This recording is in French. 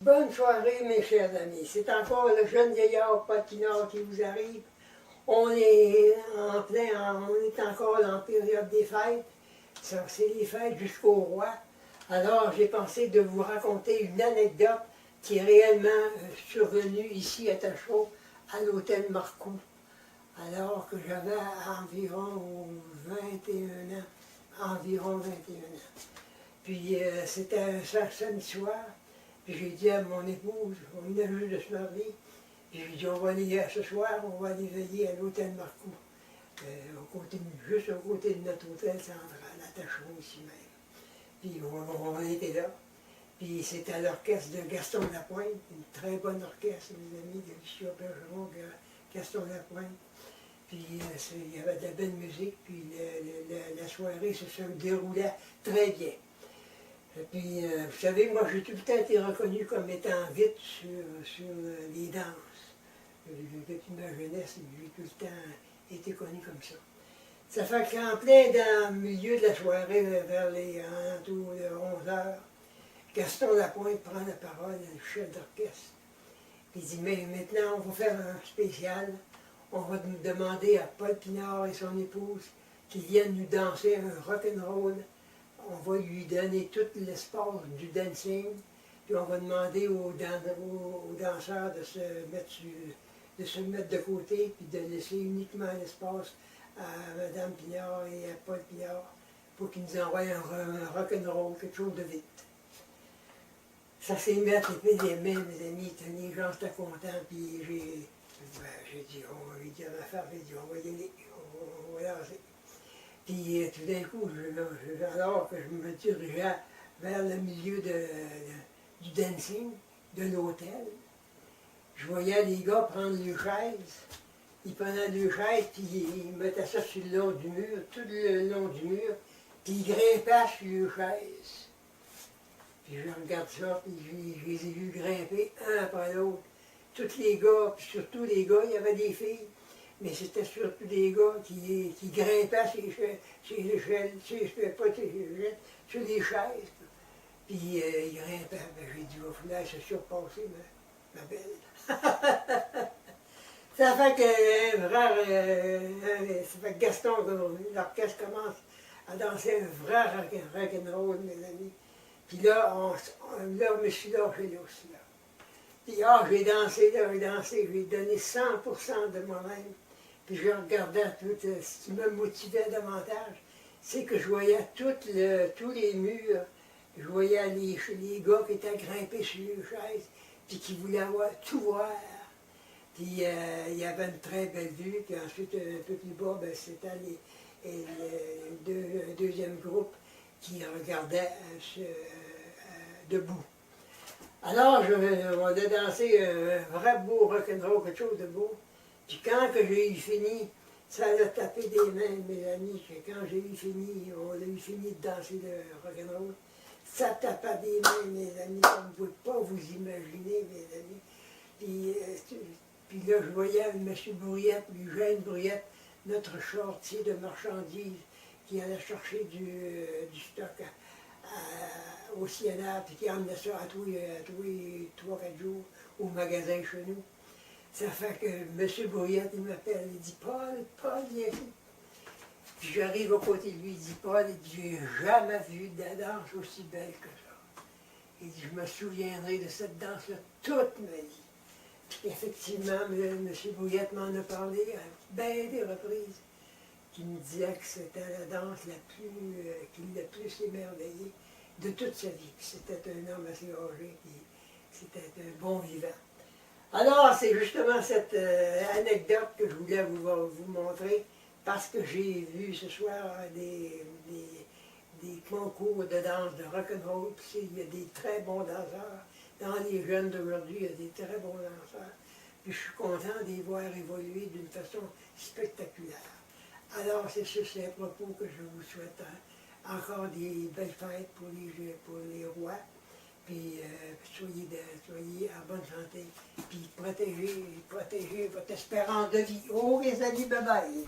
Bonne soirée, mes chers amis. C'est encore le jeune vieillard patineur qui vous arrive. On est on est encore en période des fêtes. C'est les fêtes jusqu'au roi. Alors, j'ai pensé de vous raconter une anecdote qui est réellement survenue ici à Tachereau, à l'hôtel Marcoux. Alors que j'avais environ 21 ans. Environ 21 ans. Puis, c'était un samedi soir. Puis j'ai dit à mon épouse, on venait juste de se marier, puis j'ai dit, on va aller ce soir, on va aller veiller à l'hôtel Marcoux, juste au côté de notre hôtel central, à Tachereau ici même. Puis on était là. Puis c'était à l'orchestre de Gaston Lapointe, une très bonne orchestre, mes amis, de Lucia Bergeron, Gaston Lapointe. Puis il y avait de la belle musique, puis la soirée se déroulait très bien. Et puis, vous savez, moi, j'ai tout le temps été reconnu comme étant vite sur les danses. Depuis ma jeunesse, j'ai tout le temps été connu comme ça. Ça fait qu'en plein dans le milieu de la soirée, vers les alentours de 11 heures, Gaston Lapointe prend la parole, le chef d'orchestre. Il dit, mais maintenant, on va faire un spécial. On va demander à Paul Pinard et son épouse qu'ils viennent nous danser un rock'n'roll. On va lui donner tout l'espace du dancing, puis on va demander aux danseurs de se mettre de côté, puis de laisser uniquement l'espace à Mme Pinard et à Paul Pinard pour qu'ils nous envoient un rock'n'roll, quelque chose de vite. Ça s'est mis à taper des mains, mes amis, les gens étaient contents, puis j'ai dit, on va lui dire l'affaire, j'ai dit, on va y aller, on va lancer. Puis tout d'un coup, alors que je me dirigeais vers le milieu du dancing, de l'hôtel, je voyais les gars prendre les chaises. Ils prenaient les chaises, puis ils mettaient ça sur le long du mur, tout le long du mur, puis ils grimpaient sur les chaises. Puis je regarde ça, puis je les ai vus grimper un après l'autre. Tous les gars, puis surtout les gars, il y avait des filles. Mais c'était surtout des gars qui grimpaient sur les chaises, sur les chaises. Puis ils grimpaient. Ben, j'ai dit, il va falloir se surpasser, ma belle. Ça fait que Gaston, l'orchestre commence à danser un vrai rock'n'roll, mes amis. Puis là, je me suis lâché aussi, là. Puis j'ai dansé, j'ai donné 100% de moi-même. Puis je regardais tout, ce qui me motivait davantage, c'est que je voyais tous les murs, je voyais les gars qui étaient grimpés sur les chaises, puis qui voulaient tout voir. Puis il y avait une très belle vue, puis ensuite un peu plus bas, ben, c'était le deuxième groupe qui regardait debout. Alors, on a dansé un vrai beau rock'n'roll, quelque chose de beau. Puis quand j'ai eu fini, ça a tapé des mains, mes amis, que quand j'ai eu fini, on a eu fini de danser le rock'n'roll, ça tapait des mains, mes amis, comme vous ne pouvez pas vous imaginer, mes amis. Puis là, je voyais M. Brouillette, Eugène Brouillette, notre shortier de marchandises, qui allait chercher du stock au Siena, puis qui emmenait ça à tous les 3-4 jours au magasin chez nous. Ça fait que M. Brouillette, il m'appelle, il dit, Paul, viens ici. Puis j'arrive à côté de lui, il dit, Paul, j'ai jamais vu de danse aussi belle que ça. Il dit, je me souviendrai de cette danse-là toute ma vie. Puis effectivement, M. Brouillette m'en a parlé à bien des reprises, qui me disait que c'était la danse qui l'a plus émerveillé de toute sa vie. Puis c'était un homme assez âgé, puis c'était un bon vivant. Alors, c'est justement cette anecdote que je voulais vous montrer, parce que j'ai vu ce soir des concours de danse de rock'n'roll, puis il y a des très bons danseurs. Dans les jeunes d'aujourd'hui, il y a des très bons danseurs. Puis je suis content de les voir évoluer d'une façon spectaculaire. Alors, c'est sur ces propos que je vous souhaite encore des belles fêtes pour les rois. Puis soyez en bonne santé, puis protégez votre espérance de vie. Oh les amis, bye bye!